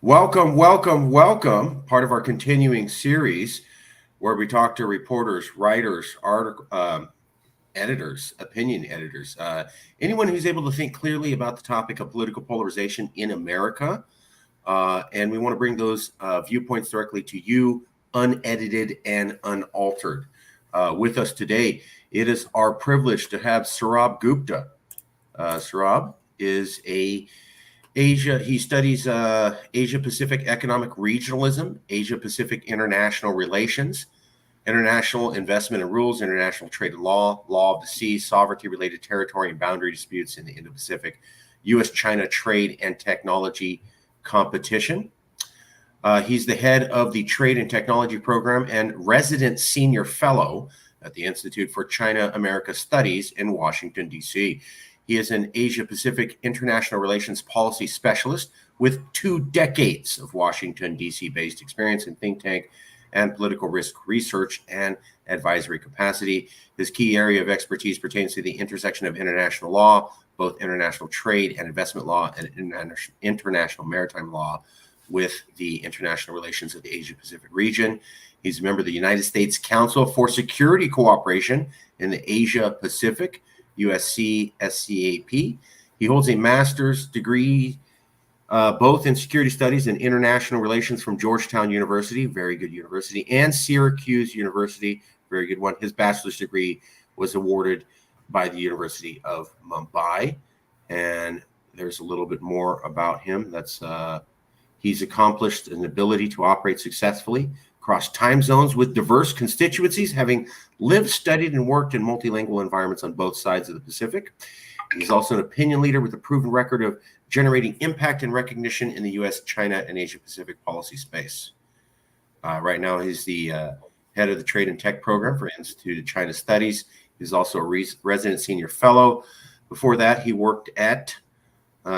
Welcome, welcome, welcome. Part of our continuing series where we talk to reporters, writers, editors, opinion editors, anyone who's able to think clearly about the topic of political polarization in America. And we want to bring those viewpoints directly to you, unedited and unaltered. With us today, it is our privilege to have Sourabh Gupta. Sourabh is he studies Asia Pacific economic regionalism, Asia Pacific international relations, international investment and rules, international trade and law, law of the sea, sovereignty related territory and boundary disputes in the Indo-Pacific, U.S.-China trade and technology competition. He's the head of the Trade and Technology Program and resident senior fellow at the Institute for China-America Studies in Washington, D.C. He is an Asia-Pacific international relations policy specialist with 2 decades of Washington, D.C.-based experience in think tank and political risk research and advisory capacity. His key area of expertise pertains to the intersection of international law, both international trade and investment law, and international maritime law with the international relations of the Asia-Pacific region. He's a member of the United States Council for Security Cooperation in the Asia-Pacific, USC SCAP. He holds a master's degree both in security studies and international relations from Georgetown University, very good university, and Syracuse University, very good one. His bachelor's degree was awarded by the University of Mumbai, and there's a little bit more about him. He's accomplished an ability to operate successfully across time zones with diverse constituencies, having lived, studied, and worked in multilingual environments on both sides of the Pacific. He's also an opinion leader with a proven record of generating impact and recognition in the U.S., China, and Asia-Pacific policy space. Right now, he's the head of the Trade and Tech Program for Institute of China Studies. He's also a resident senior fellow. Before that, he worked at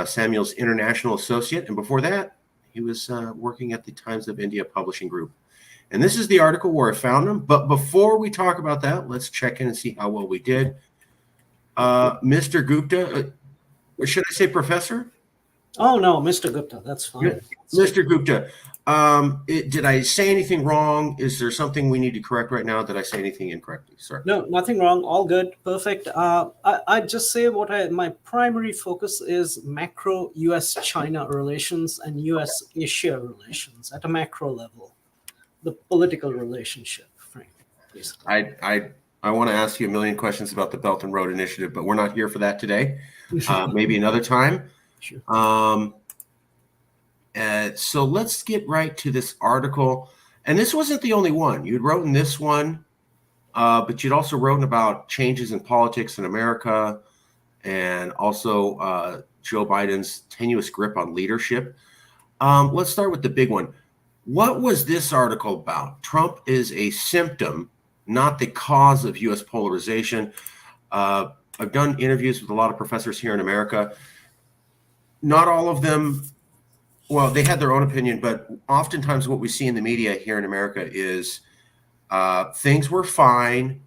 Samuel's International Associate, and before that, he was working at the Times of India Publishing Group. And this is the article where I found him. But before we talk about that, let's check in and see how well we did. Mr. Gupta, or should I say professor? Oh, no, Mr. Gupta, that's fine. Yeah. Mr. Gupta, did I say anything wrong? Is there something we need to correct right now? Did I say anything incorrectly, sir? No, nothing wrong. All good. Perfect. I just say my primary focus is macro U.S.-China relations and U.S.-Asia relations at a macro level, the political relationship, frankly. I want to ask you a million questions about the Belt and Road Initiative, but we're not here for that today. Maybe another time. Sure. So let's get right to this article. And this wasn't the only one. You'd written this one, but you'd also written about changes in politics in America and also Joe Biden's tenuous grip on leadership. Let's start with the big one. What was this article about? Trump is a symptom, not the cause of U.S. polarization. I've done interviews with a lot of professors here in America. Not all of them, well, they had their own opinion, but oftentimes what we see in the media here in America is things were fine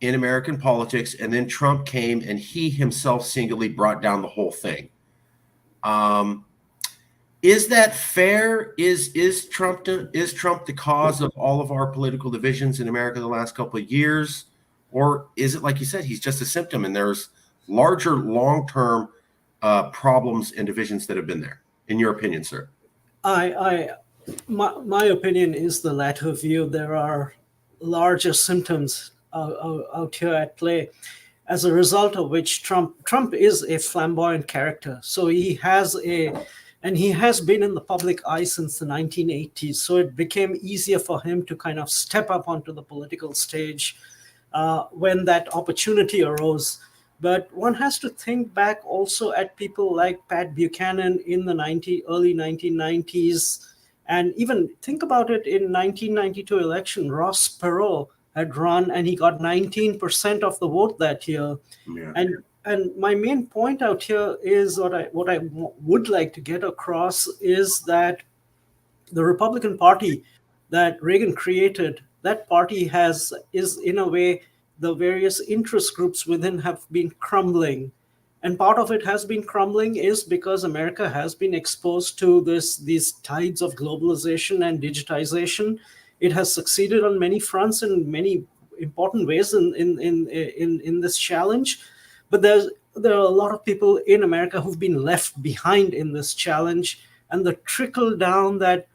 in American politics, and then Trump came and he himself singularly brought down the whole thing. Is that fair? Is Trump the cause of all of our political divisions in America the last couple of years? Or is it, like you said, he's just a symptom and there's larger long-term problems and divisions that have been there, in your opinion, sir? My opinion is the latter view. There are larger symptoms out here at play, as a result of which Trump is a flamboyant character. So he has been in the public eye since the 1980s. So it became easier for him to kind of step up onto the political stage when that opportunity arose. But one has to think back also at people like Pat Buchanan in the early 1990s. And even think about it, in 1992 election, Ross Perot had run and he got 19% of the vote that year. Yeah. And my main point out here is what I would like to get across is that the Republican Party that Reagan created, that party is in a way, the various interest groups within have been crumbling. And part of it has been crumbling is because America has been exposed to these tides of globalization and digitization. It has succeeded on many fronts in many important ways in this challenge, but there are a lot of people in America who've been left behind in this challenge, and the trickle down that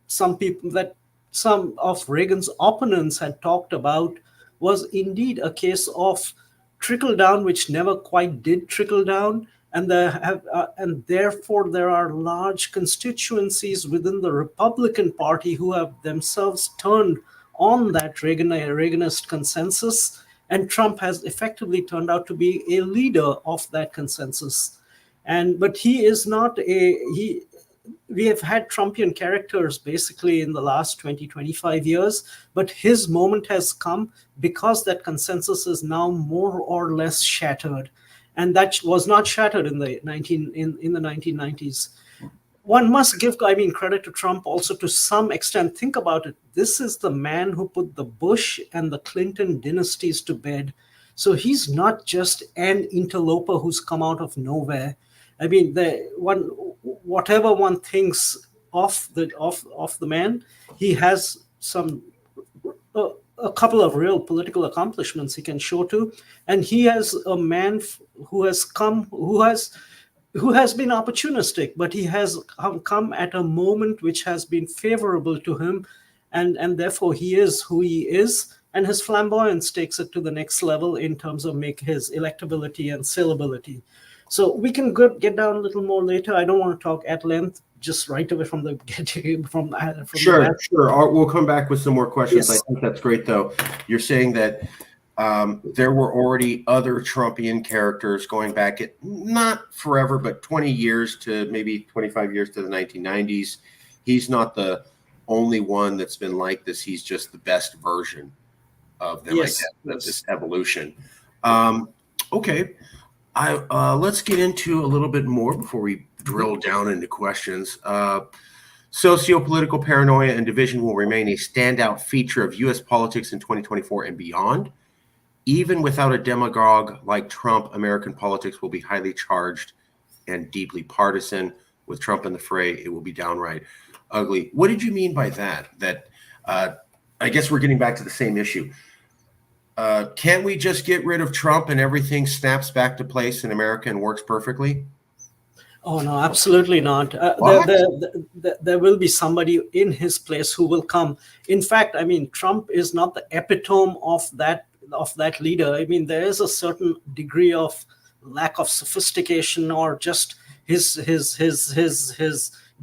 some people, that some of Reagan's opponents had talked about, was indeed a case of trickle down which never quite did trickle down. And therefore there are large constituencies within the Republican Party who have themselves turned on that Reaganist consensus, and Trump has effectively turned out to be a leader of that consensus. And but he is not a he we have had Trumpian characters basically in the last 20, 25 years, but his moment has come because that consensus is now more or less shattered. And that was not shattered in the 1990s. One must give, I mean, credit to Trump also to some extent. Think about it. This is the man who put the Bush and the Clinton dynasties to bed. So he's not just an interloper who's come out of nowhere. I mean, whatever one thinks of the man, he has a couple of real political accomplishments he can show to, and he has a man who has been opportunistic, but he has come at a moment which has been favorable to him, and therefore he is who he is, and his flamboyance takes it to the next level in terms of make his electability and saleability. So we can get down a little more later. I don't want to talk at length, just right away from the from Sure, the sure. We'll come back with some more questions. Yes. I think that's great, though. You're saying that there were already other Trumpian characters going back at not forever, but 20 years to maybe 25 years to the 1990s. He's not the only one that's been like this. He's just the best version of them, Yes, I guess, yes. of this evolution. Okay. Let's get into a little bit more before we drill down into questions. Socio-political paranoia and division will remain a standout feature of U.S. politics in 2024 and beyond. Even without a demagogue like Trump, American politics will be highly charged and deeply partisan. With Trump in the fray, it will be downright ugly. What did you mean by that? I guess we're getting back to the same issue. Can't we just get rid of Trump and everything snaps back to place in America and works perfectly? Oh no, absolutely not. There will be somebody in his place who will come. In fact, I mean, Trump is not the epitome of that leader. I mean, there is a certain degree of lack of sophistication, or just his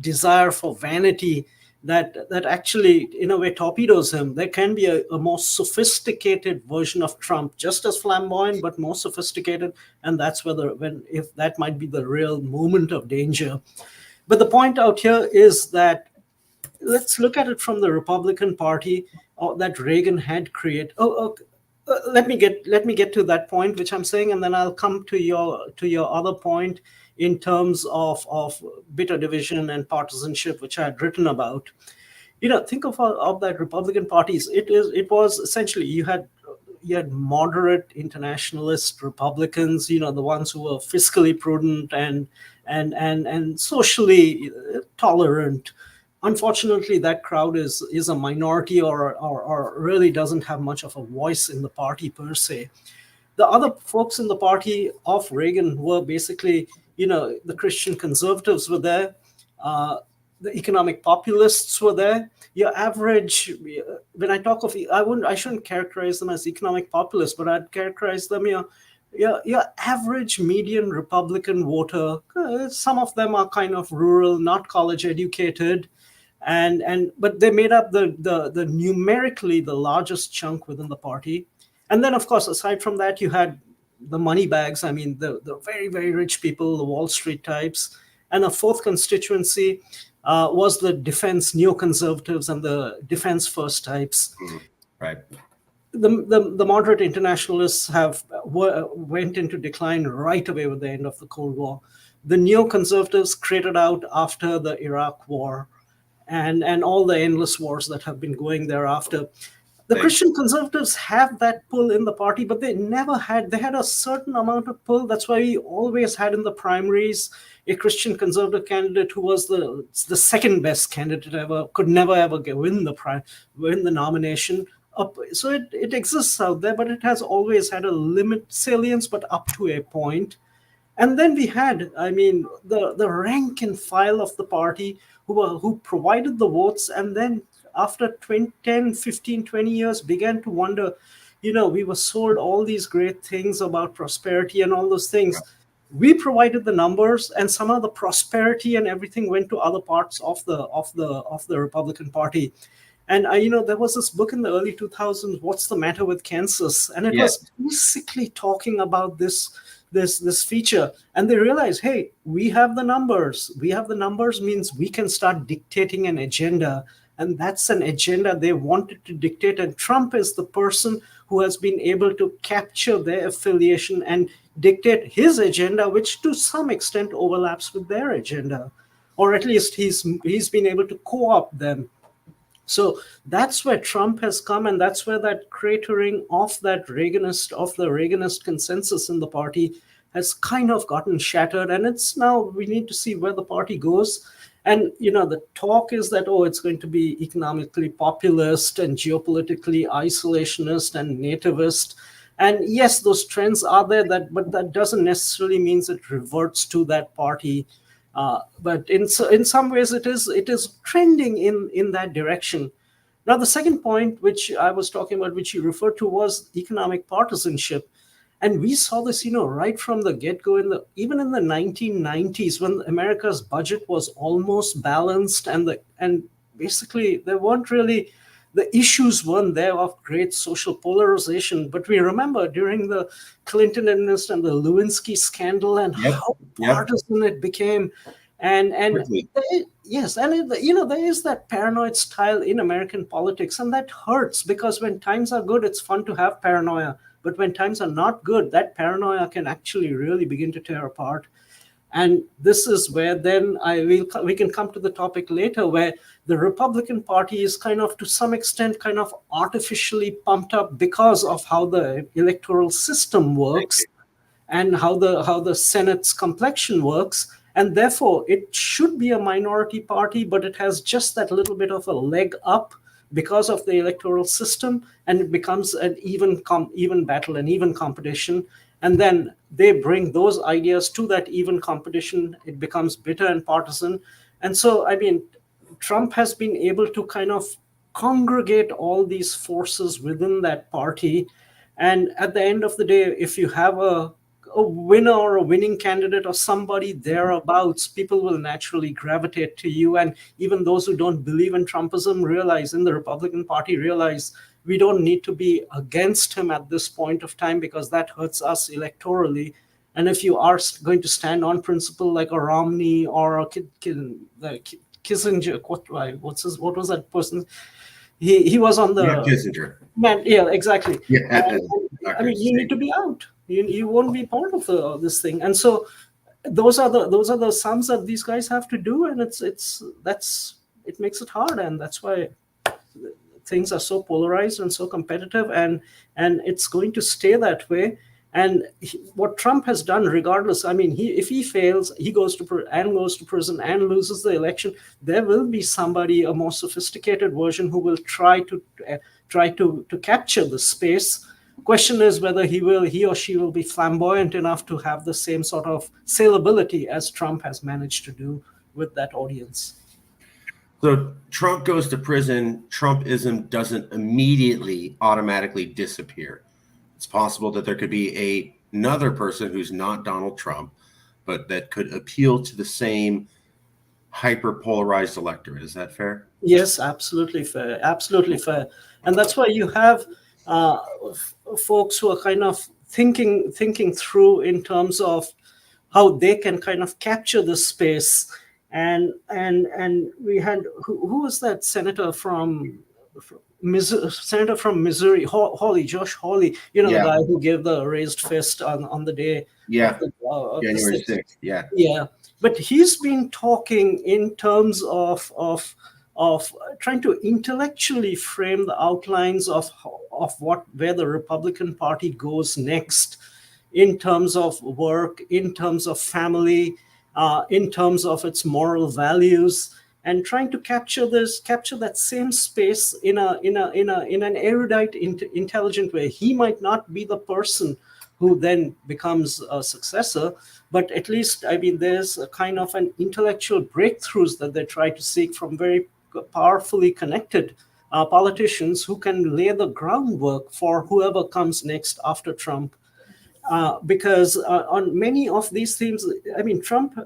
desire for vanity that actually, in a way, torpedoes him. There can be a more sophisticated version of Trump, just as flamboyant but more sophisticated, and that's if that might be the real moment of danger. But the point out here is that let's look at it from the Republican Party that Reagan had created. Let me get to that point, which I'm saying, and then I'll come to your other point in terms of bitter division and partisanship, which I had written about. Think of that Republican parties. It was essentially you had moderate internationalist Republicans, the ones who were fiscally prudent and socially tolerant. Unfortunately, that crowd is a minority, or really doesn't have much of a voice in the party per se. The other folks in the party of Reagan were basically, the Christian conservatives were there, the economic populists were there. Your average, when I talk of, I shouldn't characterize them as economic populists, but I'd characterize them your average median Republican voter. Some of them are kind of rural, not college educated, but they made up the numerically the largest chunk within the party. And then, of course, aside from that, you had the money bags. I mean, the very, very rich people, the Wall Street types. And a fourth constituency was the defense neoconservatives and the defense first types. Right. The moderate internationalists went into decline right away with the end of the Cold War. The neoconservatives created out after the Iraq War and all the endless wars that have been going thereafter. The Christian conservatives have that pull in the party, but they had a certain amount of pull. That's why we always had in the primaries a Christian conservative candidate who was the second best candidate ever, could never ever win the nomination. So it exists out there, but it has always had a limit salience, but up to a point. And then we had, I mean, the rank and file of the party who provided the votes, and then after 20, 10, 15, 20 years began to wonder, we were sold all these great things about prosperity and all those things. We provided the numbers, and somehow the prosperity and everything went to other parts of the Republican Party. And there was this book in the early 2000s, What's the Matter with Kansas? And it was basically talking about this feature. And they realized, hey, we have the numbers. We have the numbers means we can start dictating an agenda. And that's an agenda they wanted to dictate. And Trump is the person who has been able to capture their affiliation and dictate his agenda, which to some extent overlaps with their agenda. Or at least he's been able to co-opt them. So that's where Trump has come, and that's where that cratering of the Reaganist consensus in the party has kind of gotten shattered. And it's now we need to see where the party goes. And the talk is that it's going to be economically populist and geopolitically isolationist and nativist. And yes, those trends are there, but that doesn't necessarily mean it reverts to that party. But in some ways, it is trending in that direction. Now, the second point, which I was talking about, which you referred to, was economic partisanship, and we saw this, right from the get-go. Even in the 1990s, when America's budget was almost balanced, and basically there weren't really the issues weren't there of great social polarization. But we remember during the Clinton administration, the Lewinsky scandal, and how partisan it became. And yes, and there is that paranoid style in American politics, and that hurts, because when times are good, it's fun to have paranoia. But when times are not good, that paranoia can actually really begin to tear apart. And this is where then we can come to the topic later, where the Republican Party is kind of, to some extent, kind of artificially pumped up because of how the electoral system works and how the Senate's complexion works. And therefore, it should be a minority party, but it has just that little bit of a leg up because of the electoral system, and it becomes an even battle, an even competition. And then they bring those ideas to that even competition. It becomes bitter and partisan. And so, I mean, Trump has been able to kind of congregate all these forces within that party. And at the end of the day, if you have a winner or a winning candidate or somebody thereabouts, people will naturally gravitate to you. And even those who don't believe in Trumpism realize, in the Republican Party, realize we don't need to be against him at this point of time, because that hurts us electorally. And if you are going to stand on principle like a Romney or a Kissinger, what was that person? He was on the Kissinger. Yeah, exactly. I mean, you need to be out. You won't be part of this thing. And so those are the sums that these guys have to do, and it makes it hard, and that's why things are so polarized and so competitive, and it's going to stay that way. And what Trump has done, regardless, I mean, if he fails, he goes to prison and loses the election. There will be somebody, a more sophisticated version, who will try to capture the space. Question is whether he or she will be flamboyant enough to have the same sort of saleability as Trump has managed to do with that audience. So Trump goes to prison. Trumpism doesn't immediately automatically disappear. It's possible that there could be another person who's not Donald Trump, but that could appeal to the same hyper-polarized electorate. Is that fair? Yes, absolutely fair. Absolutely fair. And that's why you have folks who are kind of thinking through in terms of how they can kind of capture this space. And we had who was that senator from Missouri, Josh Hawley, the guy who gave the raised fist on the day. January 6th. Yeah. But he's been talking in terms of of trying to intellectually frame the outlines of where the Republican Party goes next in terms of work, in terms of family, in terms of its moral values, and trying to capture that same space in an erudite, intelligent way. He might not be the person who then becomes a successor, but at least, I mean, there's a kind of an intellectual breakthroughs that they try to seek from very powerfully connected politicians who can lay the groundwork for whoever comes next after Trump. Because on many of these themes, I mean, Trump,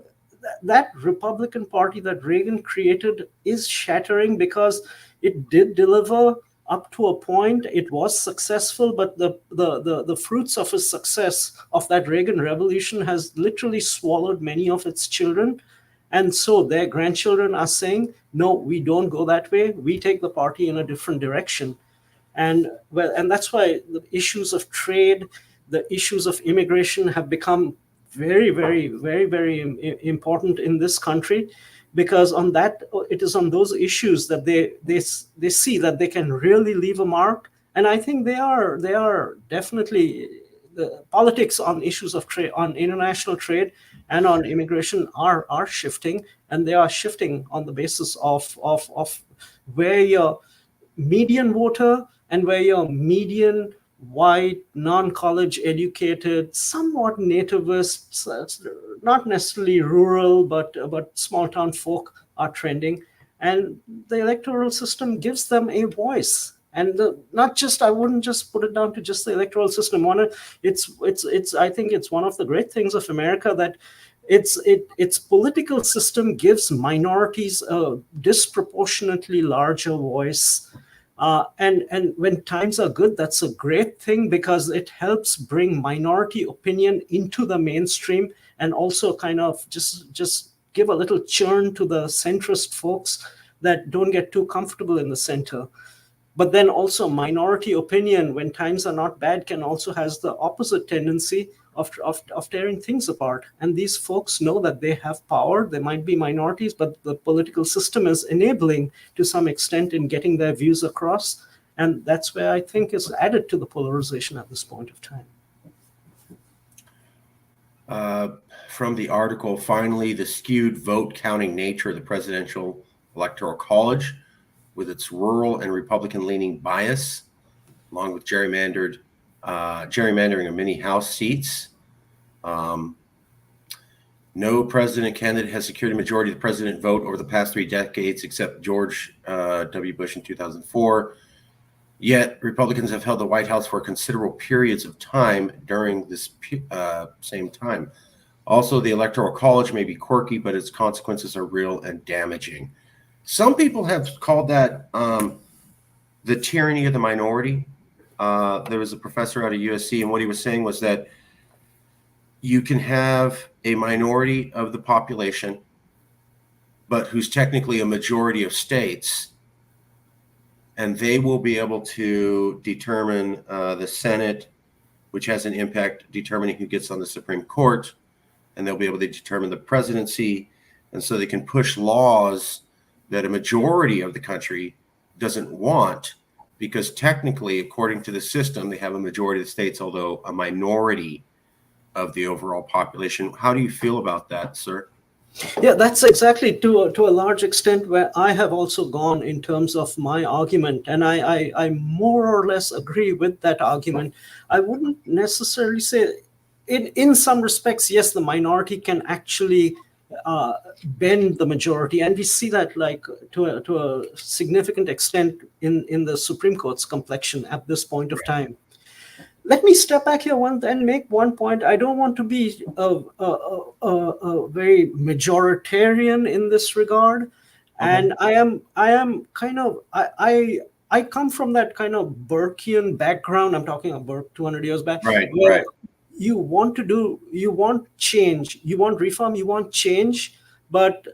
that Republican Party that Reagan created is shattering, because it did deliver up to a point. It was successful, but the fruits of his success of that Reagan revolution has literally swallowed many of its children. And so their grandchildren are saying, no, we don't go that way. We take the party in a different direction. And well, and that's why the issues of trade, the issues of immigration have become very, very, very, very important in this country, because on that, it is on those issues that they see that they can really leave a mark. And I think they are definitely, the politics on issues of trade, on international trade and on immigration are shifting, and they are shifting on the basis of where your median voter and where your median white, non-college educated, somewhat nativist, not necessarily rural, but small town folk are trending. And the electoral system gives them a voice. And not just, I wouldn't just put it down to just the electoral system. It's I think it's one of the great things of America that its political system gives minorities a disproportionately larger voice. And when times are good, that's a great thing, because it helps bring minority opinion into the mainstream, and also kind of just give a little churn to the centrist folks that don't get too comfortable in the center. But then also minority opinion, when times are not bad, can also has the opposite tendency of tearing things apart. And these folks know that they have power. They might be minorities, but the political system is enabling to some extent in getting their views across. And that's where I think is added to the polarization at this point of time. From the article, finally, the skewed vote counting nature of the presidential electoral college, with its rural and Republican-leaning bias, along with gerrymandering of many House seats. No president candidate has secured a majority of the president vote over the past 3 decades, except George W. Bush in 2004. Yet Republicans have held the White House for considerable periods of time during this same time. Also, the Electoral College may be quirky, but its consequences are real and damaging. Some people have called that the tyranny of the minority. There was a professor out of USC, and what he was saying was that you can have a minority of the population, but who's technically a majority of states, and they will be able to determine the Senate, which has an impact determining who gets on the Supreme Court, and they'll be able to determine the presidency, and so they can push laws that a majority of the country doesn't want, because technically, according to the system, they have a majority of the states, although a minority of the overall population. How do you feel about that, sir? Yeah, that's exactly to a large extent where I have also gone in terms of my argument, and I more or less agree with that argument. I wouldn't necessarily say, in some respects, yes, the minority can actually bend the majority, and we see that like to a significant extent in the Supreme Court's complexion at this point of time. Let me step back here and make one point. I don't want to be a very majoritarian in this regard, and I am kind of I come from that kind of Burkean background. I'm talking about Burke 200 years back, right? You want change, you want reform, you want change, but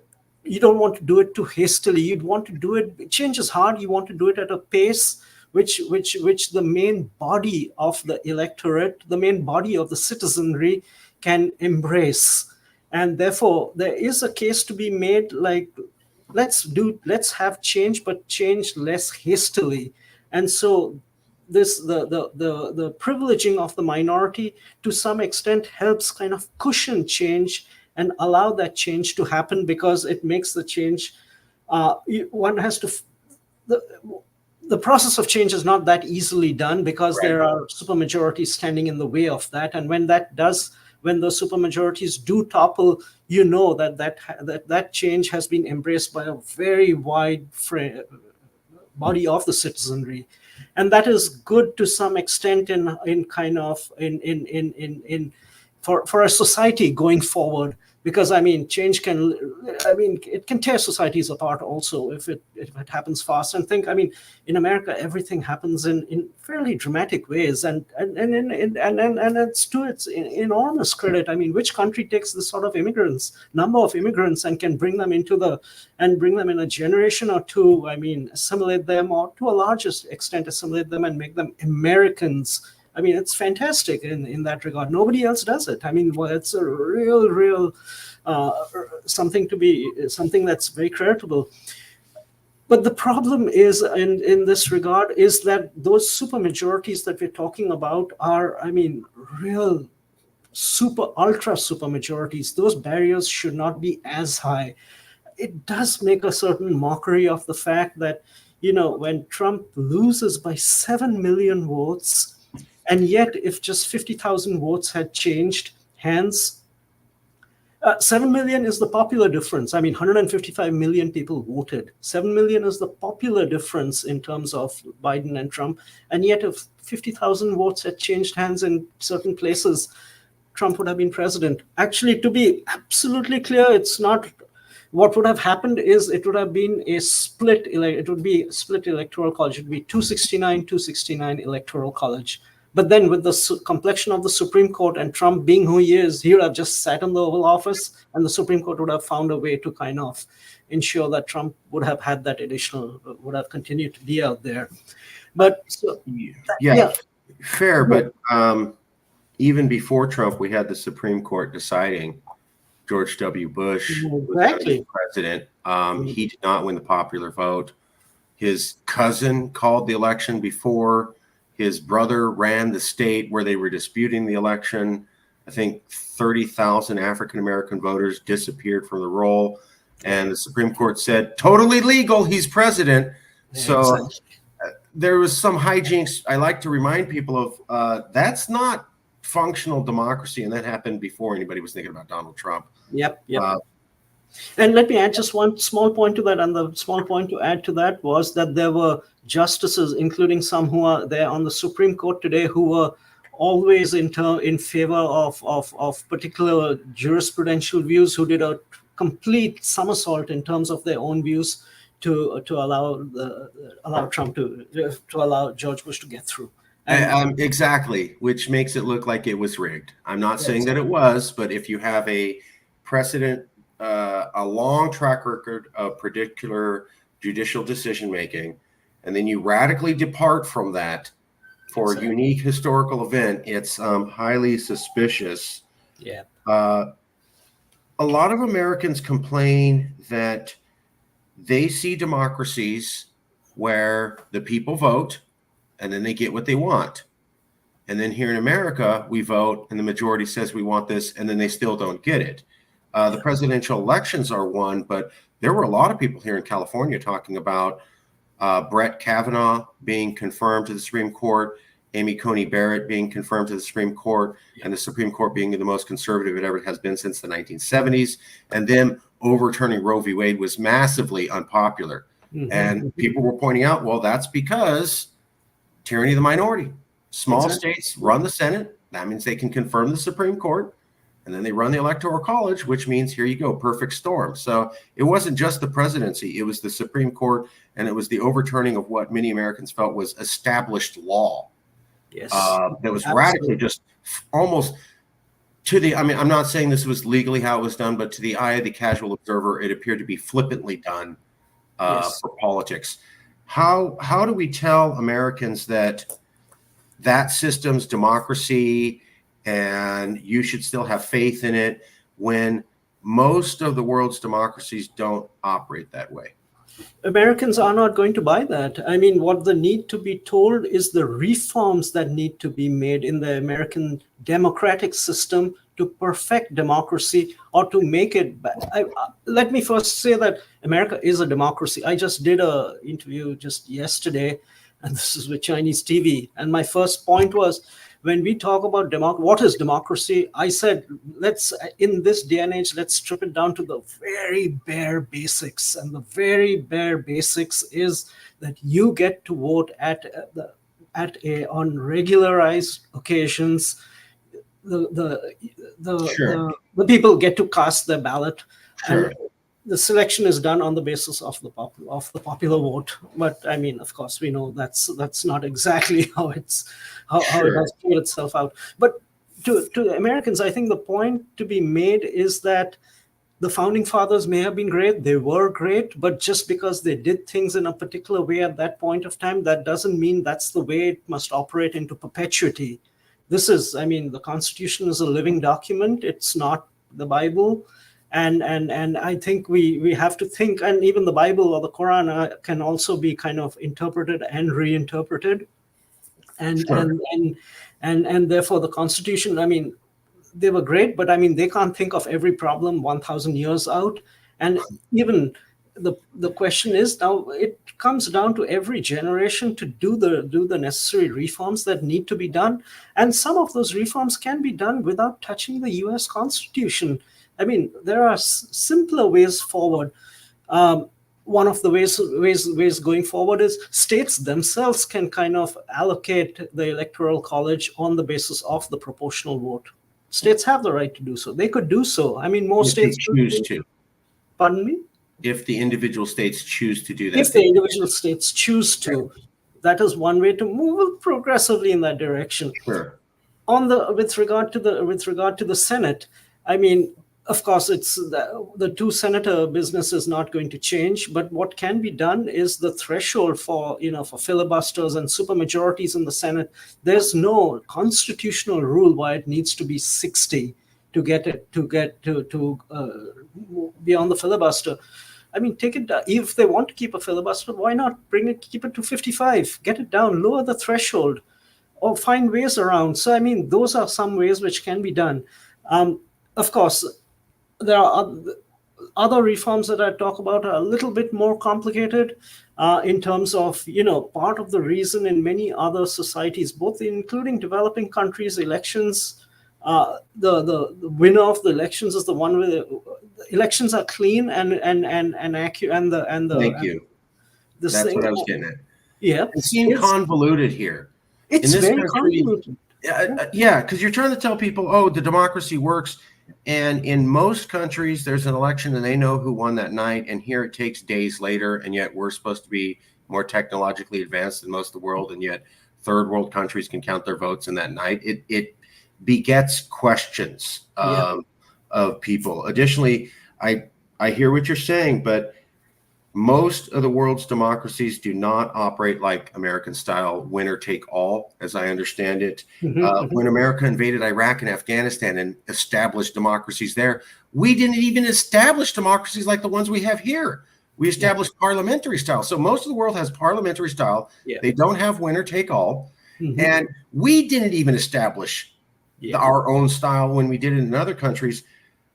you don't want to do it too hastily. You'd want to do it. Change is hard. You want to do it at a pace which the main body of the electorate, the main body of the citizenry can embrace. And therefore, there is a case to be made, like let's have change, but change less hastily. And so this the privileging of the minority to some extent helps kind of cushion change and allow that change to happen, because it makes the change, one has to the the process of change is not that easily done, because Right. there are supermajorities standing in the way of that. And when those supermajorities do topple, you know that change has been embraced by a very wide body of the citizenry, and that is good to some extent in kind of in for a society going forward. Because I mean, change can, I mean, it can tear societies apart also if it happens fast. And think, I mean, in America, everything happens in fairly dramatic ways, and it's to its enormous credit. I mean, which country takes this sort of number of immigrants, and can bring them in a generation or two, I mean, assimilate them, or to a larger extent assimilate them and make them Americans? I mean, it's fantastic in that regard. Nobody else does it. I mean, well, it's a real something that's very creditable. But the problem is, in this regard, is that those supermajorities that we're talking about are, I mean, real ultra supermajorities. Those barriers should not be as high. It does make a certain mockery of the fact that, when Trump loses by 7 million votes, and yet if just 50,000 votes had changed hands, 7 million is the popular difference. I mean, 155 million people voted. 7 million is the popular difference in terms of Biden and Trump. And yet if 50,000 votes had changed hands in certain places, Trump would have been president. Actually, to be absolutely clear, it's not. What would have happened is it would have been a split. It would be a split electoral college. It would be 269 electoral college. But then, with the complexion of the Supreme Court and Trump being who he is, he would have just sat in the Oval Office, and the Supreme Court would have found a way to kind of ensure that Trump would have had that would have continued to be out there. But so, yeah, fair. But even before Trump, we had the Supreme Court deciding George W. Bush was president. He did not win the popular vote. His cousin called the election before. His brother ran the state where they were disputing the election. I think 30,000 African-American voters disappeared from the roll. And the Supreme Court said, totally legal, he's president. So there was some hijinks. I like to remind people of that's not functional democracy. And that happened before anybody was thinking about Donald Trump. Yep. And let me add just one small point to that. And the small point to add to that was that there were justices, including some who are there on the Supreme Court today, who were always in favor of particular jurisprudential views, who did a complete somersault in terms of their own views to allow George Bush to get through. Exactly, which makes it look like it was rigged. I'm not saying that it was, but if you have a precedent, a long track record of particular judicial decision making, and then you radically depart from that for a unique historical event, it's highly suspicious. Yeah. A lot of Americans complain that they see democracies where the people vote and then they get what they want. And then here in America, we vote and the majority says we want this, and then they still don't get it. The presidential elections are one, but there were a lot of people here in California talking about Brett Kavanaugh being confirmed to the Supreme Court, Amy Coney Barrett being confirmed to the Supreme Court, and the Supreme Court being the most conservative it ever has been since the 1970s. And then overturning Roe v. Wade was massively unpopular. Mm-hmm. And people were pointing out, well, that's because tyranny of the minority. Small states run the Senate. That means they can confirm the Supreme Court. And then they run the Electoral College, which means here you go, perfect storm. So it wasn't just the presidency. It was the Supreme Court, and it was the overturning of what many Americans felt was established law. Yes. That was radically just almost to the, I mean, I'm not saying this was legally how it was done, but to the eye of the casual observer, it appeared to be flippantly done for politics. How do we tell Americans that system's democracy and you should still have faith in it when most of the world's democracies don't operate that way. Americans are not going to buy that. I mean, what they need to be told is the reforms that need to be made in the American democratic system to perfect democracy or to make it. Let me first say that America is a democracy. I just did an interview just yesterday, and this is with Chinese TV. And my first point was, when we talk about what is democracy, I said, let's, in this day and age, let's strip it down to the very bare basics. And the very bare basics is that you get to vote on regularized occasions. Sure. The people get to cast their ballot, Sure. and the selection is done on the basis of the popular vote. But I mean, of course, we know that's not exactly how it does play itself out. But to Americans, I think the point to be made is that the founding fathers may have been great, they were great, but just because they did things in a particular way at that point of time, that doesn't mean that's the way it must operate into perpetuity. This is, I mean, the Constitution is a living document. It's not the Bible. And I think we have to think, and even the Bible or the Quran can also be kind of interpreted and reinterpreted. And Sure. and therefore the Constitution, I mean, they were great, but I mean, they can't think of every problem 1,000 years out. And even the question is now, it comes down to every generation to do the necessary reforms that need to be done. And some of those reforms can be done without touching the US Constitution. I mean, there are simpler ways forward. One of the ways going forward is states themselves can kind of allocate the electoral college on the basis of the proportional vote. States have the right to do so. They could do so. I mean, more If states they choose to. Pardon me? If the individual states choose to do that. If the individual states choose to, that is one way to move progressively in that direction. Sure. With regard to the Senate, I mean, of course, it's the two senator business is not going to change. But what can be done is the threshold for filibusters and supermajorities in the Senate. There's no constitutional rule why it needs to be 60 to get it to beyond the filibuster. I mean, take it down. If they want to keep a filibuster, why not keep it to 55? Get it down, lower the threshold, or find ways around. So, I mean, those are some ways which can be done. Of course, there are other reforms that I talk about are a little bit more complicated in terms of, part of the reason in many other societies, both including developing countries, elections, the winner of the elections is the one where the elections are clean and accurate, Thank you. That's what I was getting at. Yeah, it seems convoluted here. It's very convoluted. Yeah, because you're trying to tell people, oh, the democracy works. And in most countries, there's an election and they know who won that night. And here it takes days later. And yet we're supposed to be more technologically advanced than most of the world. And yet third world countries can count their votes in that night. It begets questions of people. Additionally, I hear what you're saying, but most of the world's democracies do not operate like American style winner take all, as I understand it. When America invaded Iraq and Afghanistan and established democracies there, we didn't even establish democracies like the ones we have here. We established parliamentary style. So most of the world has parliamentary style. They don't have winner take all. And we didn't even establish our own style when we did it in other countries.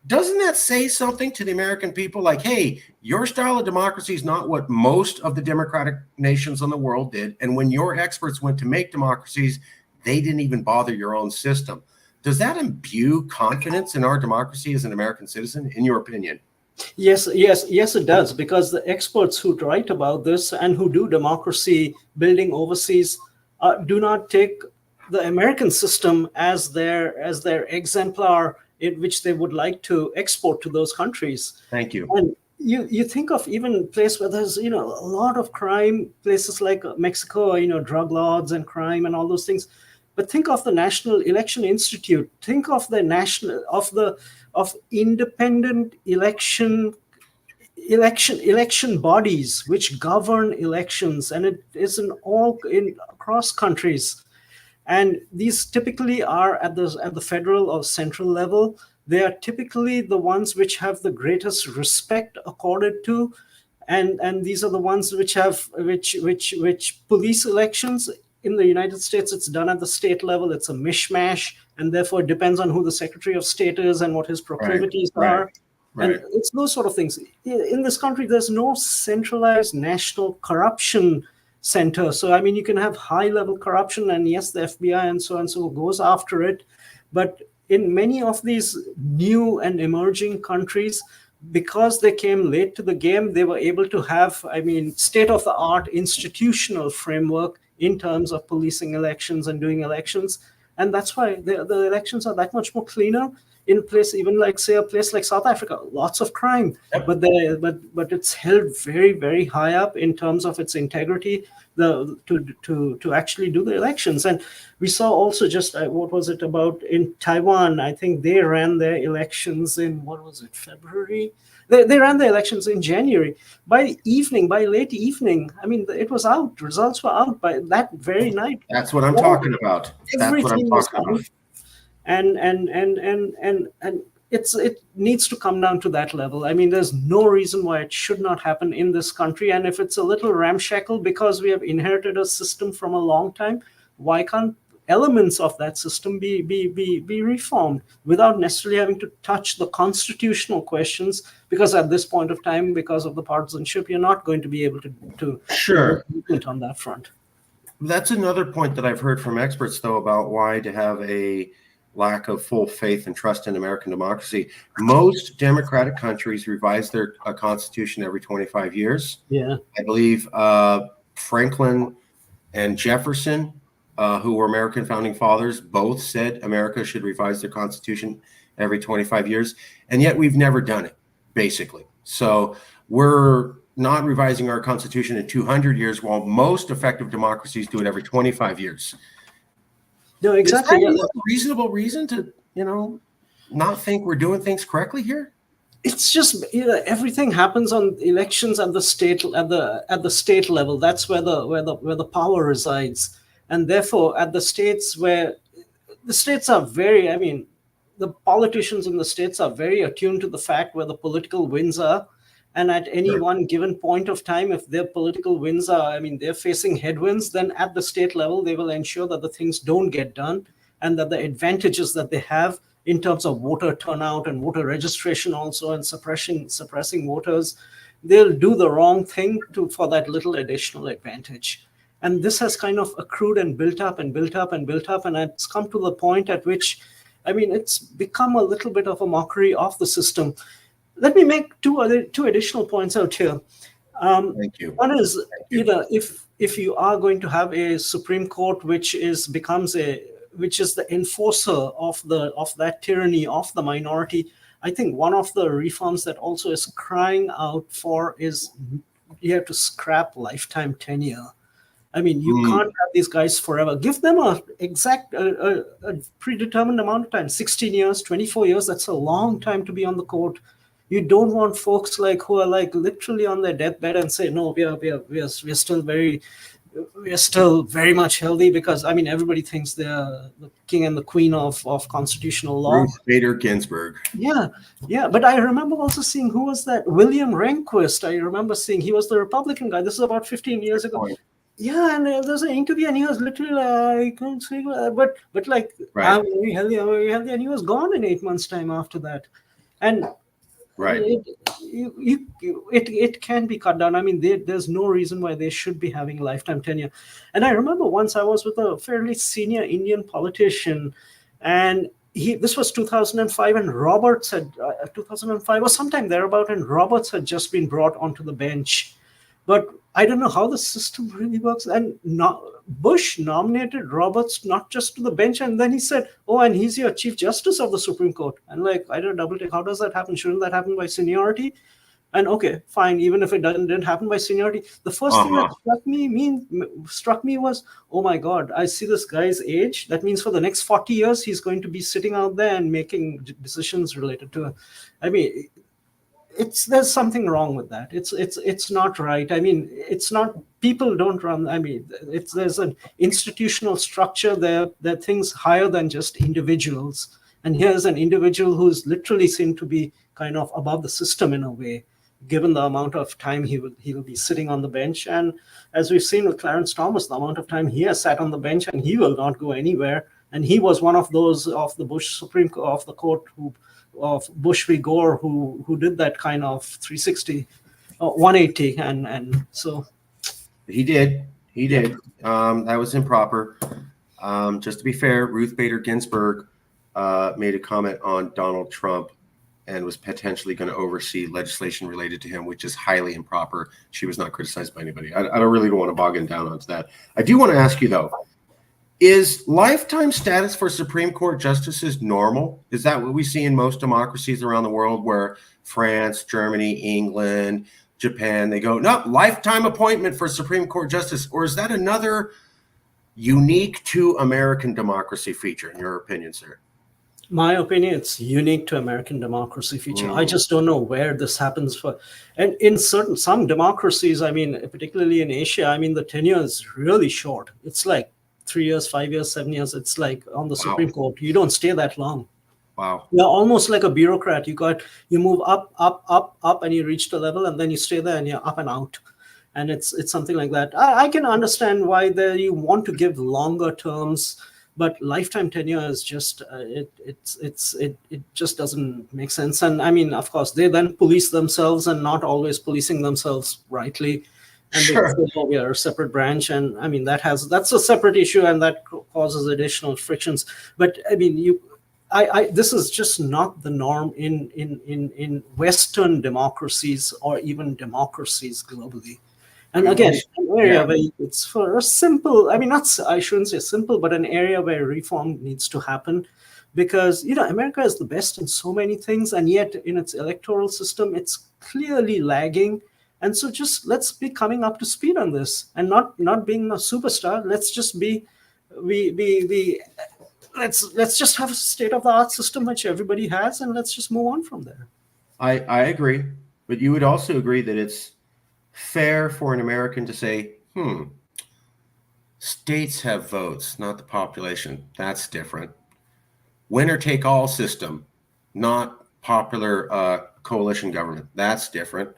Doesn't that say something to the American people? Like, hey, your style of democracy is not what most of the democratic nations in the world did. And when your experts went to make democracies, they didn't even bother your own system. Does that imbue confidence in our democracy as an American citizen, in your opinion? Yes, it does, because the experts who write about this and who do democracy building overseas do not take the American system as their exemplar, in which they would like to export to those countries. Thank you. And you think of even place where there's a lot of crime, places like Mexico, drug lords and crime and all those things. But think of the National Election Institute. Think of the independent election bodies which govern elections, and it is across countries. And these typically are at the federal or central level. they are typically the ones which have the greatest respect accorded to, and these are the ones which have which police elections in the United States, it's done at the state level. It's a mishmash, and therefore it depends on who the Secretary of State is and what his Right. proclivities Right. are. Right. And it's those sort of things. In this country, there's no centralized national corruption center. So, I mean, you can have high level corruption, and yes, the FBI and so goes after it. But in many of these new and emerging countries, because they came late to the game, they were able to have, I mean, state of the art institutional framework in terms of policing elections and doing elections. And that's why the elections are that much more cleaner in place, even like, say, a place like South Africa, lots of crime, Yep. but it's held very, very high up in terms of its integrity, to actually do the elections. And we saw also just what was it about in Taiwan? I think they ran their elections in, what was it, February? They ran the elections in January. By late evening, I mean, it was out. Results were out by that very night. That's what I'm talking about. That's what I'm Everything was talking out. about. And it needs to come down to that level. I mean, there's no reason why it should not happen in this country. And if it's a little ramshackle because we have inherited a system from a long time, why can't elements of that system be reformed without necessarily having to touch the constitutional questions? Because at this point of time, because of the partisanship, you're not going to be able to Sure. movement on that front. That's another point that I've heard from experts, though, about why to have a lack of full faith and trust in American democracy. Most democratic countries revise their constitution every 25 years. Yeah. I believe Franklin and Jefferson, who were American founding fathers, both said America should revise their constitution every 25 years. And yet we've never done it, basically. So we're not revising our constitution in 200 years, while most effective democracies do it every 25 years. No, exactly. Is that a reasonable reason to, not think we're doing things correctly here? It's just, everything happens on elections at the state level. That's where the power resides, and therefore at the states where the states are very, I mean, the politicians in the states are very attuned to the fact where the political winds are. And at any one given point of time, if their political winds are, I mean, they're facing headwinds, then at the state level, they will ensure that the things don't get done, and that the advantages that they have in terms of voter turnout and voter registration also, and suppressing voters, they'll do the wrong thing for that little additional advantage. And this has kind of accrued and built up and built up and built up. And it's come to the point at which, I mean, it's become a little bit of a mockery of the system. Let me make two additional points out here. Thank you. One is, if you are going to have a Supreme Court which is the enforcer of that tyranny of the minority, I think one of the reforms that also is crying out for is you have to scrap lifetime tenure. I mean, you can't have these guys forever. Give them a predetermined amount of time, 16 years, 24 years. That's a long time to be on the court. You don't want folks who are literally on their deathbed and say, no, we are still very much healthy, because I mean, everybody thinks they're the king and the queen of constitutional law. Ruth Bader Ginsburg. Yeah. But I remember also seeing, who was that? William Rehnquist. I remember seeing, he was the Republican guy. This is about 15 years ago. Yeah, and there's an interview, and he was literally like, I can't say, but I'm very healthy, and he was gone in 8 months' time after that. And it can be cut down. I mean, there's no reason why they should be having lifetime tenure. And I remember once I was with a fairly senior Indian politician, and this was 2005, and Roberts had 2005 or sometime thereabout, and Roberts had just been brought onto the bench. But I don't know how the system really works. And Bush nominated Roberts not just to the bench, and then he said, "Oh, and he's your Chief Justice of the Supreme Court." And I don't double take. How does that happen? Shouldn't that happen by seniority? And okay, fine. Even if it didn't happen by seniority, the first thing that struck me was, oh my God, I see this guy's age. That means for the next 40 years, he's going to be sitting out there and making decisions related to it. I mean, there's something wrong with that. It's not right. I mean, it's not, people don't run. I mean, there's an institutional structure there. There are things higher than just individuals, And here's an individual who's literally seen to be kind of above the system in a way, given the amount of time he will be sitting on the bench. And as we've seen with Clarence Thomas, the amount of time he has sat on the bench, and he will not go anywhere. And he was one of those of the Bush Supreme Court, of the court who, of Bush v. Gore, who did that kind of 360, 180, and so He did. That was improper. Just to be fair, Ruth Bader Ginsburg made a comment on Donald Trump and was potentially going to oversee legislation related to him, which is highly improper. She was not criticized by anybody. I don't really want to bog down onto that. I do want to ask you, though, is lifetime status for Supreme Court justices normal? Is that what we see in most democracies around the world, where France, Germany, England, Japan, they go, no, lifetime appointment for Supreme Court justice? Or is that another unique to American democracy feature, in your opinion, sir? My opinion, it's unique to American democracy feature. I just don't know where this happens for, and in some democracies, I mean, particularly in Asia, I mean, the tenure is really short. It's like 3 years, 5 years, 7 years. It's like on the Supreme Court, you don't stay that long. Wow. You're almost like a bureaucrat. You move up, and you reach the level, and then you stay there, and you're up and out. And it's something like that. I can understand why you want to give longer terms, but lifetime tenure is just it just doesn't make sense. And I mean, of course, they then police themselves and not always policing themselves rightly. And Sure. they say, oh, we are a separate branch, and I mean that's a separate issue, and that causes additional frictions. But I mean, this is just not the norm in Western democracies or even democracies globally. And again, an area where it's for a simple, I mean, I shouldn't say simple, but an area where reform needs to happen, because, America is the best in so many things, and yet in its electoral system, it's clearly lagging. And so just let's be coming up to speed on this, and not being a superstar. Let's just let's just have a state-of-the-art system which everybody has, and let's just move on from there. I agree, but you would also agree that it's fair for an American to say, states have votes, not the population. That's different. Winner take all system, not popular coalition government. That's different.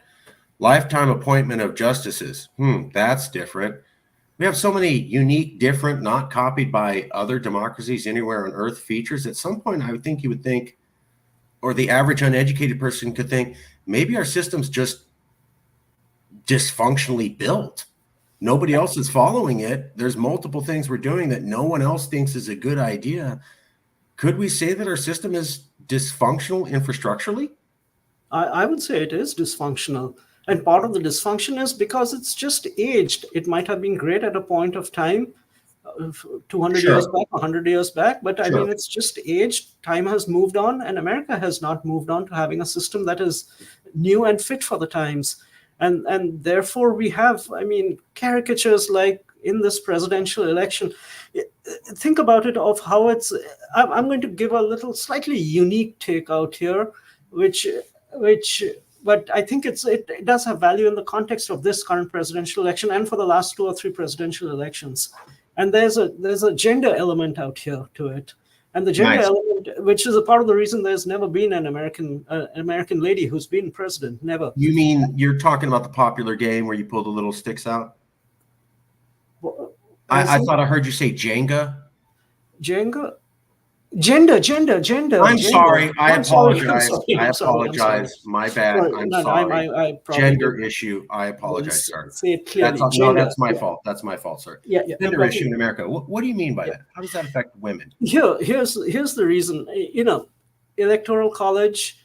Lifetime appointment of justices. That's different. We have so many unique, different, not copied by other democracies anywhere on earth features. At some point, I would think you would think, or the average uneducated person could think, maybe our system's just dysfunctionally built. Nobody else is following it. There's multiple things we're doing that no one else thinks is a good idea. Could we say that our system is dysfunctional infrastructurally? I would say it is dysfunctional. And part of the dysfunction is because it's just aged. It might have been great at a point of time, 200 years back, 100 years back, but I mean, it's just aged. Time has moved on, and America has not moved on to having a system that is new and fit for the times. And therefore we have, I mean, caricatures like in this presidential election. Think about it, of how I'm going to give a little slightly unique take out here, but I think it does have value in the context of this current presidential election and for the last 2 or 3 presidential elections. And there's a gender element out here to it. And the gender element, which is a part of the reason there's never been an American lady who's been president, never. You mean you're talking about the popular game where you pull the little sticks out? Well, I thought I heard you say Jenga. Jenga? Gender. I'm sorry. I apologize. I apologize. My bad. I'm sorry. Gender issue. I apologize. Sorry. Say it clearly. That's my fault. That's my fault, sir. Yeah. Gender issue in America. What do you mean by that? How does that affect women? Here's the reason. Electoral college.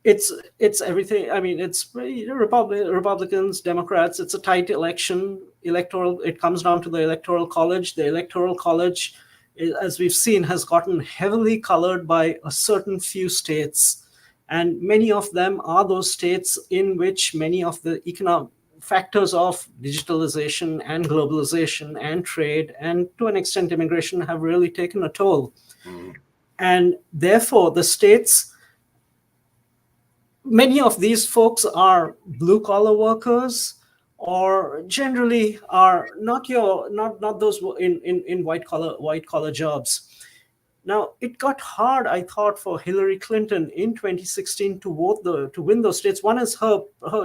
It's everything. I mean, it's Republicans, Democrats. It's a tight election. It comes down to the electoral college. The electoral college, as we've seen, has gotten heavily colored by a certain few states. And many of them are those states in which many of the economic factors of digitalization and globalization and trade and, to an extent, immigration have really taken a toll. And therefore, the states, many of these folks are blue-collar workers, or generally are not those in white collar jobs. Now, it got hard, I thought, for Hillary Clinton in 2016 to win those states. One is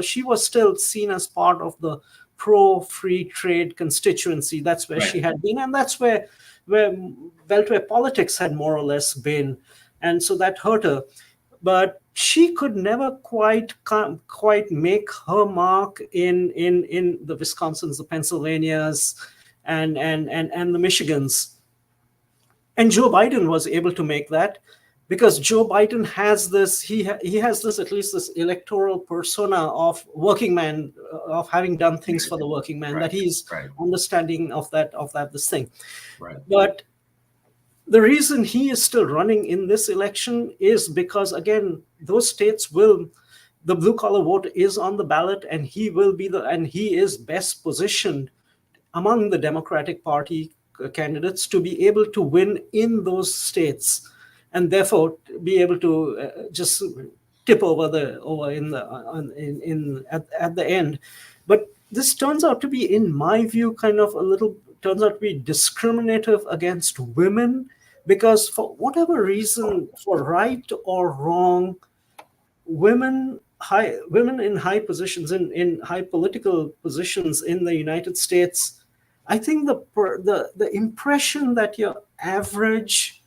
she was still seen as part of the pro-free trade constituency. That's where Right. she had been, and that's where Beltway politics had more or less been, and so that hurt her. But she could never quite make her mark in the Wisconsins, the Pennsylvanias, and the Michigans. And Joe Biden was able to make that, because Joe Biden has this he has this, at least this electoral persona of working man, of having done things for the working man, Right. that he's Right. understanding of that this thing. Right. But the reason he is still running in this election is because, again, those states will, the blue collar vote is on the ballot, and he is best positioned among the Democratic Party candidates to be able to win in those states, and therefore be able to just tip over in the in at the end. But this turns out to be, in my view, kind of a little turns out to be discriminative against women, because for whatever reason, for right or wrong, women in high positions, in high political positions in the United States, I think the impression that your average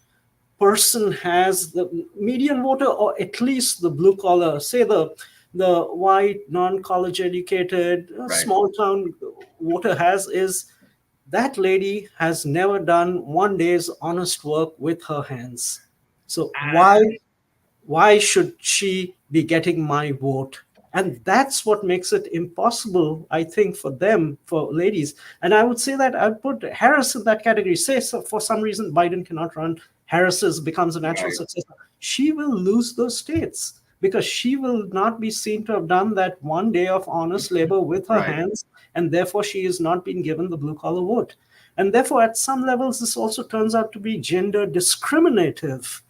person has, the median voter, or at least the blue collar, say the white, non-college educated, Right. small town voter has, is that lady has never done one day's honest work with her hands. So why should she be getting my vote? And that's what makes it impossible, I think, for them, for ladies. And I would say that I'd put Harris in that category. Say, so for some reason Biden cannot run, becomes a natural Right. successor, she will lose those states, because she will not be seen to have done that one day of honest labor with her Right. hands, and therefore she is not being given the blue collar vote. And therefore, at some levels, this also turns out to be gender discriminative.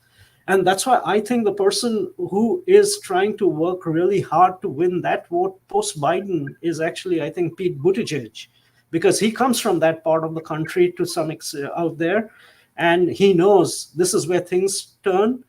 And that's why I think the person who is trying to work really hard to win that vote post Biden is actually, I think, Pete Buttigieg, because he comes from that part of the country to some out there, and he knows this is where things turn.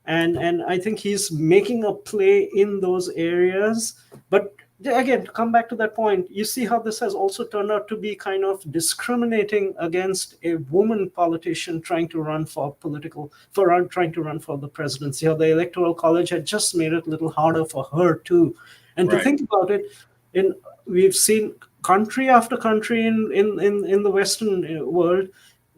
And I think he's making a play in those areas. But again, to come back to that point, you see how this has also turned out to be kind of discriminating against a woman politician trying to run for trying to run for the presidency. How the Electoral College had just made it a little harder for her too. And to Right. think about it, in we've seen country after country in the Western world,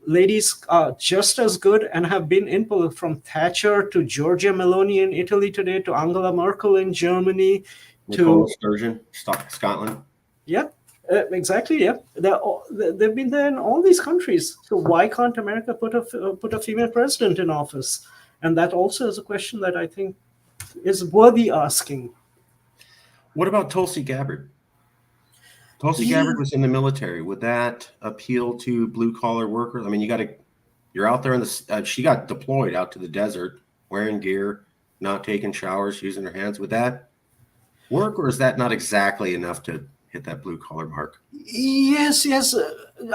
ladies are just as good and have been in from Thatcher to Giorgia Meloni in Italy today, to Angela Merkel in Germany, Nicola to Sturgeon, Scotland. yeah, exactly. Yeah, they've been there in all these countries. So why can't America put a female president in office? And that also is a question that I think is worthy asking. What about Tulsi Gabbard? Tulsi Yeah, Gabbard was in the military. Would that appeal to blue collar workers? I mean, you're out there in the. She got deployed out to the desert, wearing gear, not taking showers, using her hands. Would that work, or is that not exactly enough to hit that blue collar mark? yes, yes.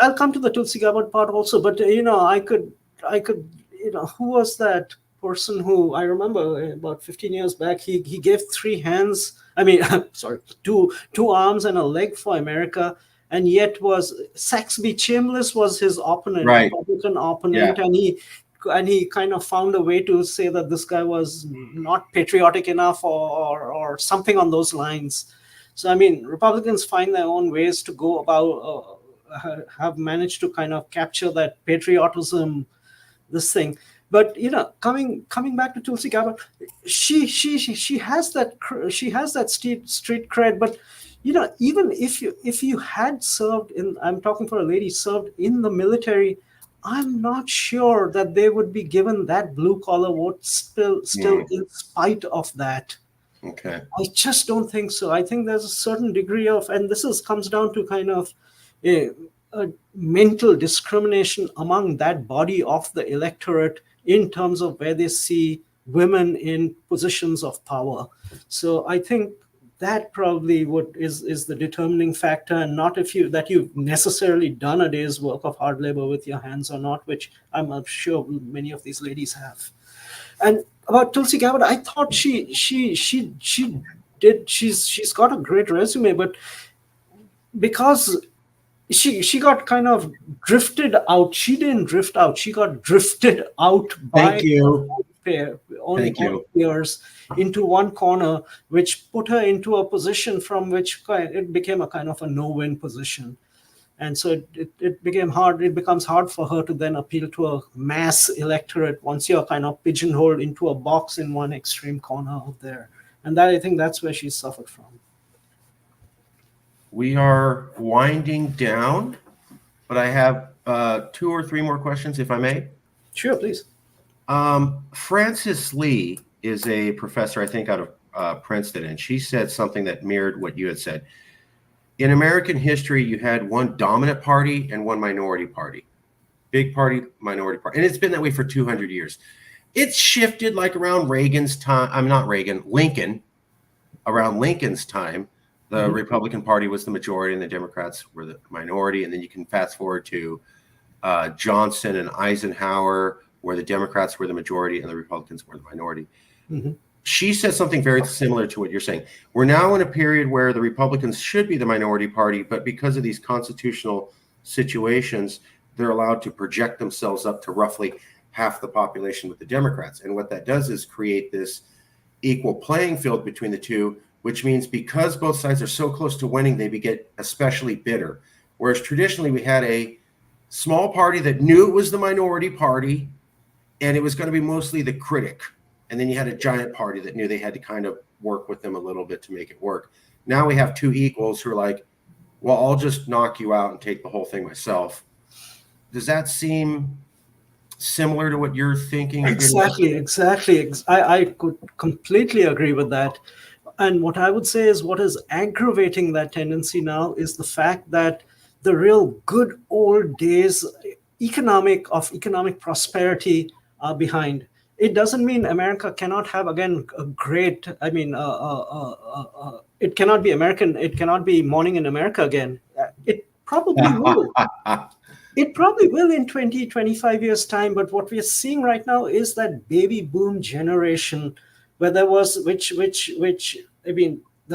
I'll come to the Tulsi Gabbard part also, but I could, who was that person who I remember about 15 years back? He gave three hands. I mean, sorry, two arms and a leg for America, and yet was Saxby Chambliss was his opponent, Right. Republican Yeah. opponent, and he kind of found a way to say that this guy was not patriotic enough, or something on those lines. So, I mean, Republicans find their own ways to go about, have managed to kind of capture that patriotism, this thing. But coming back to Tulsi Gabbard, she has that street cred. But even if you had served in, I'm talking for a lady, served in the military, I'm not sure that they would be given that blue collar vote still Mm, in spite of that. okay. I just don't think so. I think there's a certain degree of, and comes down to kind of a mental discrimination among that body of the electorate in terms of where they see women in positions of power. So I think that probably is the determining factor, and not if you've necessarily done a day's work of hard labor with your hands or not, which I'm sure many of these ladies have. And about Tulsi Gabbard, I thought she did she's got a great resume, but because she got kind of drifted out. She didn't drift out. She got drifted out Thank by you. her Thank own you. peers into one corner, which put her into a position from which it became a kind of a no-win position. And so it became hard. It becomes hard for her to then appeal to a mass electorate once you're kind of pigeonholed into a box in one extreme corner out there. And that, I think that's where she suffered from. We are winding down, but I have 2 or 3 more questions, if I may. Sure, please. Frances Lee is a professor, I think, out of Princeton, and she said something that mirrored what you had said. In American history, you had one dominant party and one minority party. Big party, minority party. And it's been that way for 200 years. It's shifted like around Reagan's time. I'm not Reagan, Lincoln. Around Lincoln's time, the Republican Party was the majority and the Democrats were the minority. And then you can fast forward to Johnson and Eisenhower, where the Democrats were the majority and the Republicans were the minority. Mm-hmm. She says something very similar to what you're saying. We're now in a period where the Republicans should be the minority party, but because of these constitutional situations, they're allowed to project themselves up to roughly half the population with the Democrats. And what that does is create this equal playing field between the two, which means because both sides are so close to winning, they get especially bitter. Whereas traditionally we had a small party that knew it was the minority party and it was going to be mostly the critic. And then you had a giant party that knew they had to kind of work with them a little bit to make it work. Now we have two equals who are like, well, I'll just knock you out and take the whole thing myself. Does that seem similar to what you're thinking? Exactly. I could completely agree with that. And what I would say is what is aggravating that tendency now is the fact that the real good old days economic prosperity are behind. It doesn't mean America cannot have, again, a great, it cannot be American, it cannot be morning in America again. It probably will. It probably will in 20, 25 years' time. But what we're seeing right now is that baby boom generation where there was, there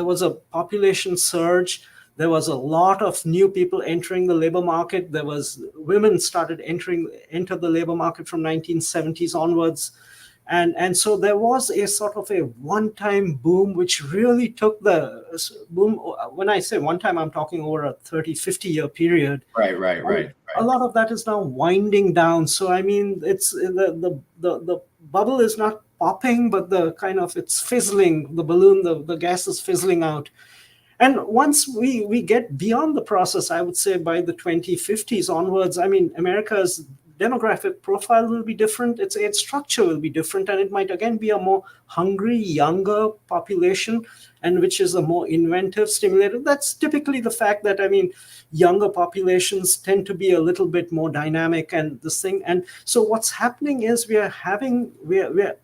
was a population surge. There was a lot of new people entering the labor market. There was women started enter the labor market from 1970s onwards. And so there was a sort of a one-time boom, which really took the boom. When I say one time, I'm talking over a 30, 50-year period. Right. A lot of that is now winding down. So, I mean, it's the bubble is not popping, but it's fizzling. The balloon, the gas is fizzling out. And once we get beyond the process, I would say by the 2050s onwards, I mean, America's demographic profile will be different, its age structure will be different, and it might again be a more hungry, younger population, and which is a more inventive, stimulated. That's typically the fact that, I mean, younger populations tend to be a little bit more dynamic and this thing. And so what's happening is we're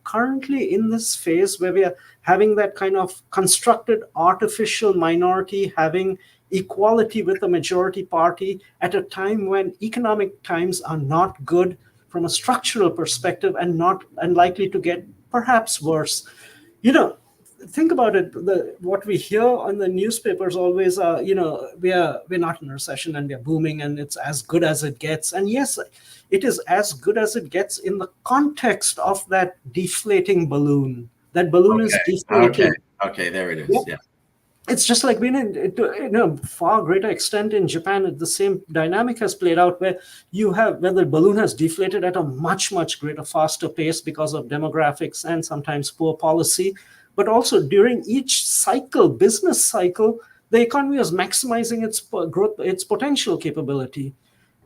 currently in this phase where we are having that kind of constructed artificial minority having equality with the majority party at a time when economic times are not good from a structural perspective and likely to get perhaps worse. Think about it. What we hear on the newspapers always are, we're not in a recession and we're booming and it's as good as it gets. And yes, it is as good as it gets in the context of that deflating balloon. That balloon is deflating. Okay, there it is. Yeah. It's just like being in a far greater extent in Japan. The same dynamic has played out where the balloon has deflated at a much, much greater, faster pace because of demographics and sometimes poor policy. But also during each business cycle, the economy was maximizing its growth, its potential capability.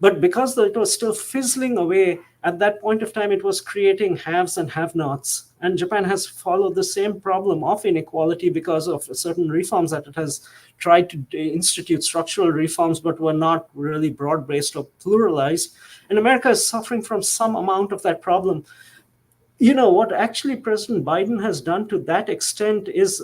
But because it was still fizzling away, at that point of time, it was creating haves and have-nots. And Japan has followed the same problem of inequality because of certain reforms that it has tried to institute, structural reforms, but were not really broad-based or pluralized. And America is suffering from some amount of that problem. What actually President Biden has done to that extent is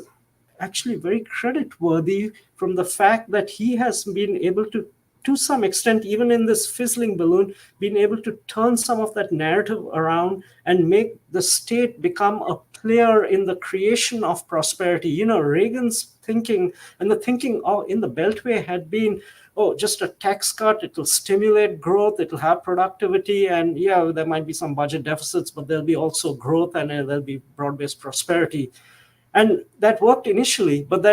actually very credit-worthy from the fact that he has been able to some extent, even in this fizzling balloon, been able to turn some of that narrative around and make the state become a player in the creation of prosperity. Reagan's thinking and the thinking in the Beltway had been, oh, just a tax cut, it will stimulate growth, it will have productivity, and yeah, there might be some budget deficits, but there'll be also growth and there'll be broad-based prosperity. And that worked initially, but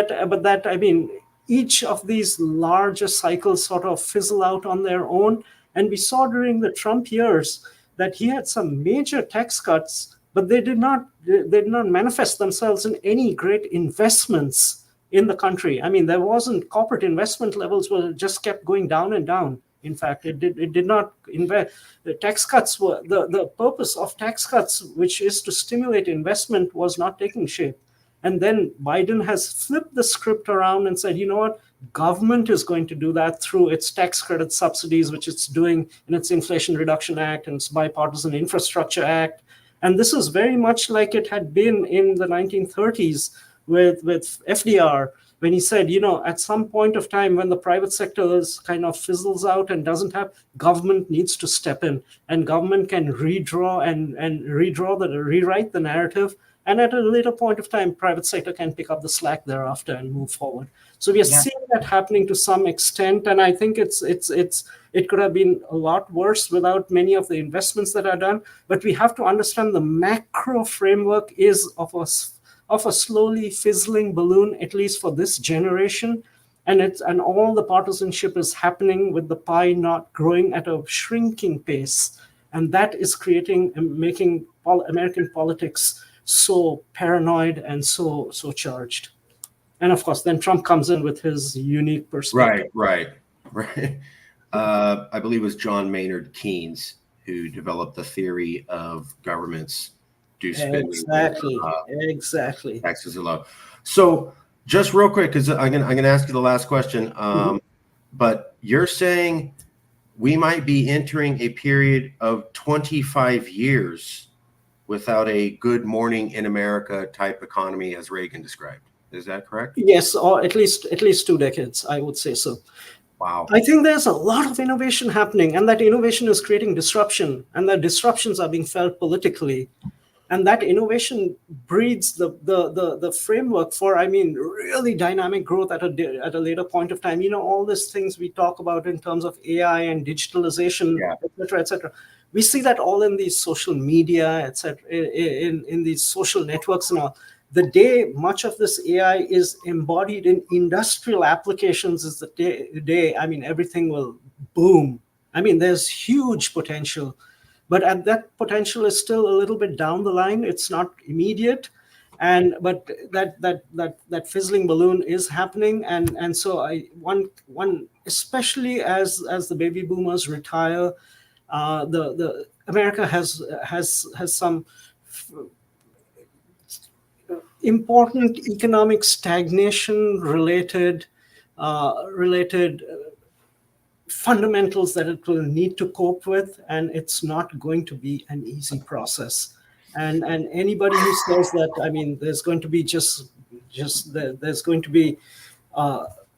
I mean, each of these larger cycles sort of fizzle out on their own. And we saw during the Trump years that he had some major tax cuts, but they did not manifest themselves in any great investments in the country. I mean, there wasn't corporate investment levels were just kept going down and down. In fact, it did not invest. The tax cuts were the purpose of tax cuts, which is to stimulate investment, was not taking shape. And then Biden has flipped the script around and said, you know what? Government is going to do that through its tax credit subsidies, which it's doing in its Inflation Reduction Act and its Bipartisan Infrastructure Act. And this is very much like it had been in the 1930s with FDR, when he said, at some point of time when the private sector is kind of fizzles out and doesn't have, government needs to step in, and government can redraw and rewrite the narrative. And at a later point of time, private sector can pick up the slack thereafter and move forward. So we are seeing that happening to some extent, and I think it could have been a lot worse without many of the investments that are done. But we have to understand the macro framework is of a slowly fizzling balloon, at least for this generation, and all the partisanship is happening with the pie not growing at a shrinking pace, and that is making American politics so paranoid and so charged. And of course, then Trump comes in with his unique perspective. Right. I believe it was John Maynard Keynes who developed the theory of governments do spending. Exactly. Taxes are low. So just real quick, because I'm gonna ask you the last question. But you're saying we might be entering a period of 25 years without a good morning in America type economy as Reagan described. Is that correct? Yes, or at least 2 decades, I would say so. Wow. I think there's a lot of innovation happening, and that innovation is creating disruption, and that disruptions are being felt politically. And that innovation breeds the framework for, really dynamic growth at a later point of time. All these things we talk about in terms of AI and digitalization, et cetera. We see that all in these social media, et cetera, in these social networks and all. The day much of this AI is embodied in industrial applications is the day, everything will boom. There's huge potential. But that potential is still a little bit down the line. It's not immediate, but that fizzling balloon is happening, and so one especially as the baby boomers retire, the America has some important economic stagnation related fundamentals that it will need to cope with, and it's not going to be an easy process. And anybody who says that, there's going to be there's going to be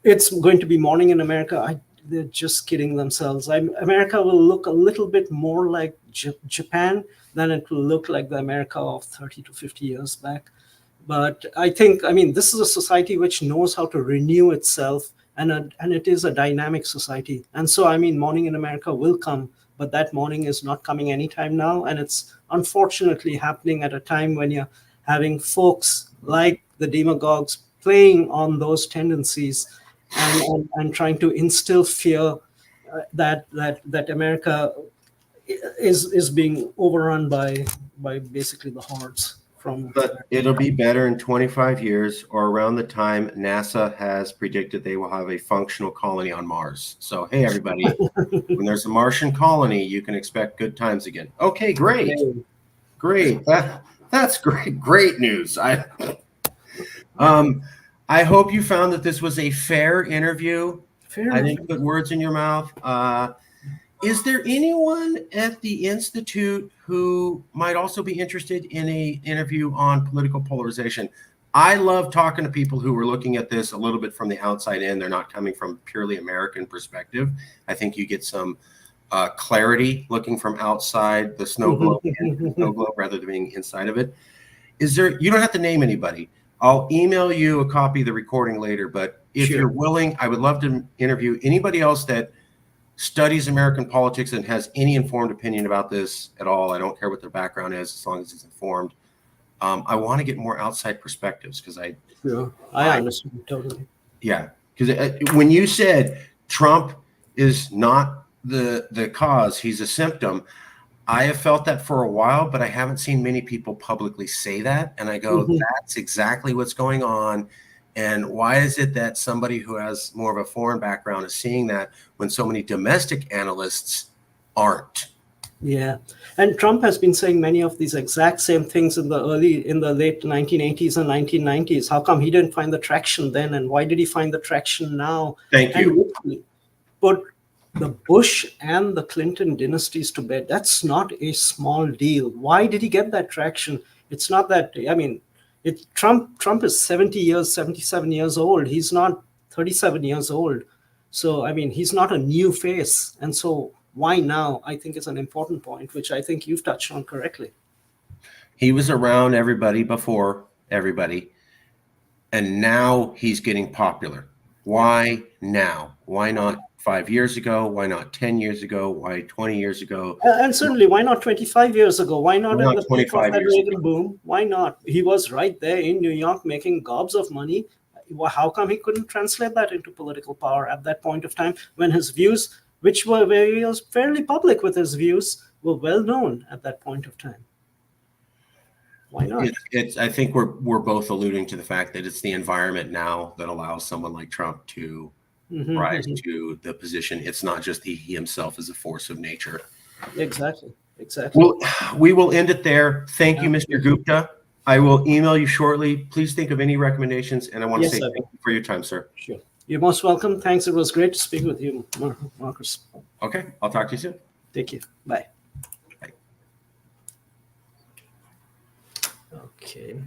it's going to be morning in America, they're just kidding themselves. America will look a little bit more like Japan than it will look like the America of 30 to 50 years back. But I think, this is a society which knows how to renew itself, and it is a dynamic society. And so, morning in America will come, but that morning is not coming anytime now. And it's unfortunately happening at a time when you're having folks like the demagogues playing on those tendencies and trying to instill fear that America is being overrun by basically the hordes. But it'll be better in 25 years, or around the time NASA has predicted they will have a functional colony on Mars. So, hey, everybody, when there's a Martian colony, you can expect good times again. Okay, great. That's great news. I hope you found that this was a fair interview. I didn't put words in your mouth. Is there anyone at the Institute who might also be interested in an interview on political polarization? I love talking to people who are looking at this a little bit from the outside in. They're not coming from purely American perspective. I think you get some clarity looking from outside the snow globe, rather than being inside of it. Is there? You don't have to name anybody. I'll email you a copy of the recording later. But if Sure. you're willing, I would love to interview anybody else that studies American politics and has any informed opinion about this at all. I don't care what their background is, as long as it's informed. I want to get more outside perspectives because I understand totally. Yeah, because when you said Trump is not the cause, he's a symptom. I have felt that for a while, but I haven't seen many people publicly say that. And I go, that's exactly what's going on. And why is it that somebody who has more of a foreign background is seeing that when so many domestic analysts aren't? Yeah. And Trump has been saying many of these exact same things in the late 1980s and 1990s. How come he didn't find the traction then? And why did he find the traction now? Thank you. And put the Bush and the Clinton dynasties to bed. That's not a small deal. Why did he get that traction? It's not that, I mean, Trump is 77 years old. He's not 37 years old. So, I mean, he's not a new face. And so why now, I think, is an important point, which I think you've touched on correctly. He was around everybody before everybody, and now he's getting popular. Why now? Why not 5 years ago? Why not 10 years ago? Why 20 years ago? And certainly, why not 25 years ago? Why not in the peak of 25 that years Reagan ago? boom? Why not? He was right there in New York making gobs of money. How come he couldn't translate that into political power at that point of time when his views, which were where he was fairly public with his views, were well known at that point of time? Why not? I think we're both alluding to the fact that it's the environment now that allows someone like Trump to rise to the position. It's not just he himself is a force of nature. Exactly. Well, we will end it there. Thank you, Mr. Gupta. I will email you shortly. Please think of any recommendations, and I want to say thank you for your time, sir. Sure. You're most welcome. Thanks. It was great to speak with you, Marcus. Okay. I'll talk to you soon. Take care. Bye. Bye. Okay.